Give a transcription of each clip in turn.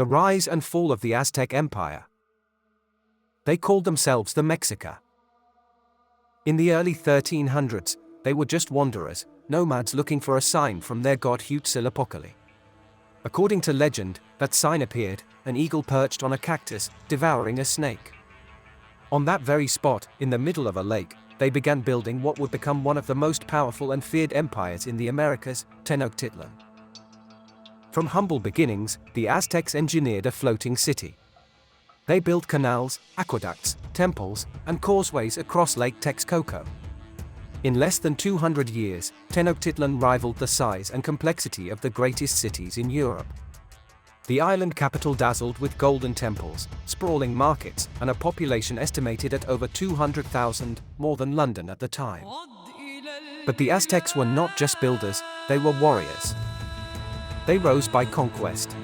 The rise and fall of the Aztec Empire. They called themselves the Mexica. In the early 1300s, they were just wanderers, nomads looking for a sign from their god Huitzilopochtli. According to legend, that sign appeared, an eagle perched on a cactus, devouring a snake. On that very spot, in the middle of a lake, they began building what would become one of the most powerful and feared empires in the Americas, Tenochtitlan. From humble beginnings, the Aztecs engineered a floating city. They built canals, aqueducts, temples, and causeways across Lake Texcoco. In less than 200 years, Tenochtitlan rivaled the size and complexity of the greatest cities in Europe. The island capital dazzled with golden temples, sprawling markets, and a population estimated at over 200,000, more than London at the time. But the Aztecs were not just builders, they were warriors. They rose by conquest.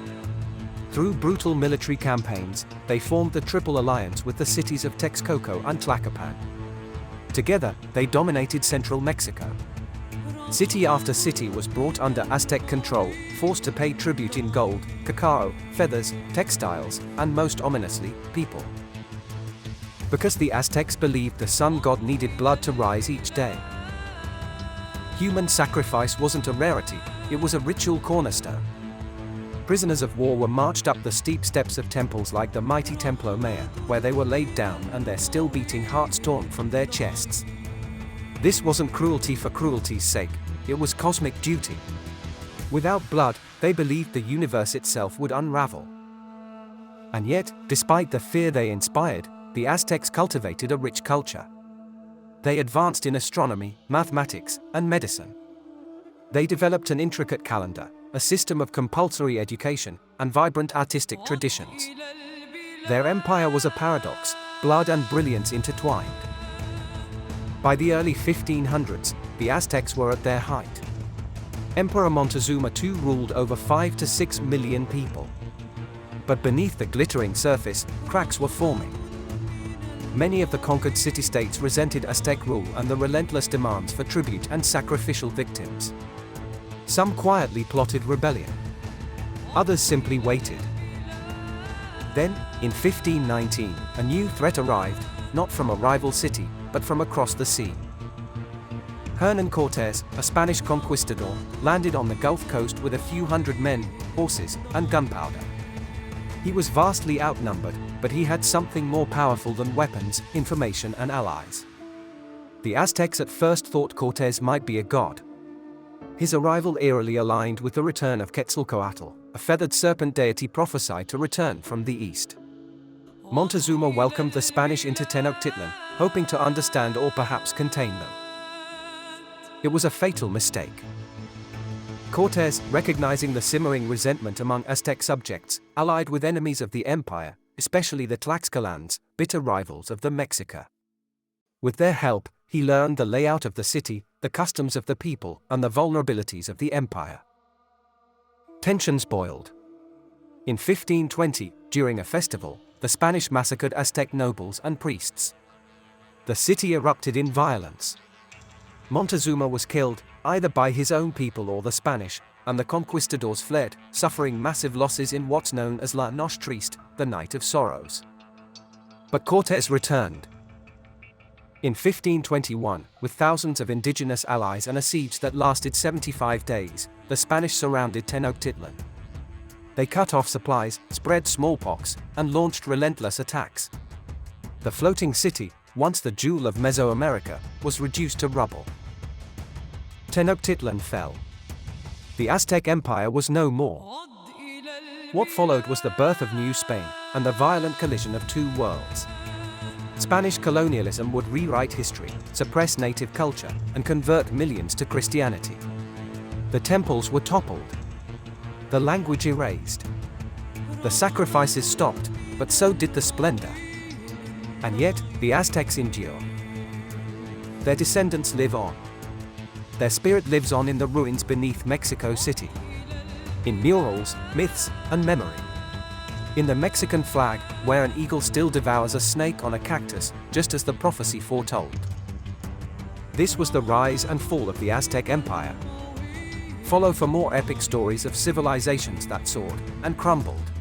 Through brutal military campaigns, they formed the Triple Alliance with the cities of Texcoco and Tlacopan. Together, they dominated central Mexico. City after city was brought under Aztec control, forced to pay tribute in gold, cacao, feathers, textiles, and most ominously, people. Because the Aztecs believed the sun god needed blood to rise each day. Human sacrifice wasn't a rarity, it was a ritual cornerstone. Prisoners of war were marched up the steep steps of temples like the mighty Templo Mayor, where they were laid down and their still beating hearts torn from their chests. This wasn't cruelty for cruelty's sake, it was cosmic duty. Without blood, they believed the universe itself would unravel. And yet, despite the fear they inspired, the Aztecs cultivated a rich culture. They advanced in astronomy, mathematics, and medicine. They developed an intricate calendar, a system of compulsory education, and vibrant artistic traditions. Their empire was a paradox, blood and brilliance intertwined. By the early 1500s, the Aztecs were at their height. Emperor Montezuma II ruled over 5 to 6 million people. But beneath the glittering surface, cracks were forming. Many of the conquered city-states resented Aztec rule and the relentless demands for tribute and sacrificial victims. Some quietly plotted rebellion. Others simply waited. Then, in 1519, a new threat arrived, not from a rival city, but from across the sea. Hernán Cortés, a Spanish conquistador, landed on the Gulf Coast with a few hundred men, horses, and gunpowder. He was vastly outnumbered, but he had something more powerful than weapons, information, and allies. The Aztecs at first thought Cortés might be a god. His arrival eerily aligned with the return of Quetzalcoatl, a feathered serpent deity prophesied to return from the east. Montezuma welcomed the Spanish into Tenochtitlan, hoping to understand or perhaps contain them. It was a fatal mistake. Cortés, recognizing the simmering resentment among Aztec subjects, allied with enemies of the empire, especially the Tlaxcalans, bitter rivals of the Mexica. With their help, he learned the layout of the city, the customs of the people, and the vulnerabilities of the empire. Tensions boiled. In 1520, during a festival, the Spanish massacred Aztec nobles and priests. The city erupted in violence. Montezuma was killed, either by his own people or the Spanish, and the conquistadors fled, suffering massive losses in what's known as La Noche Triste, the Night of Sorrows. But Cortés returned. In 1521, with thousands of indigenous allies and a siege that lasted 75 days, the Spanish surrounded Tenochtitlan. They cut off supplies, spread smallpox, and launched relentless attacks. The floating city, once the jewel of Mesoamerica, was reduced to rubble. Tenochtitlan fell. The Aztec Empire was no more. What followed was the birth of New Spain, and the violent collision of two worlds. Spanish colonialism would rewrite history, suppress native culture, and convert millions to Christianity. The temples were toppled. The language erased. The sacrifices stopped, but so did the splendor. And yet, the Aztecs endure. Their descendants live on. Their spirit lives on in the ruins beneath Mexico City. In murals, myths, and memory. In the Mexican flag, where an eagle still devours a snake on a cactus, just as the prophecy foretold. This was the rise and fall of the Aztec Empire. Follow for more epic stories of civilizations that soared and crumbled.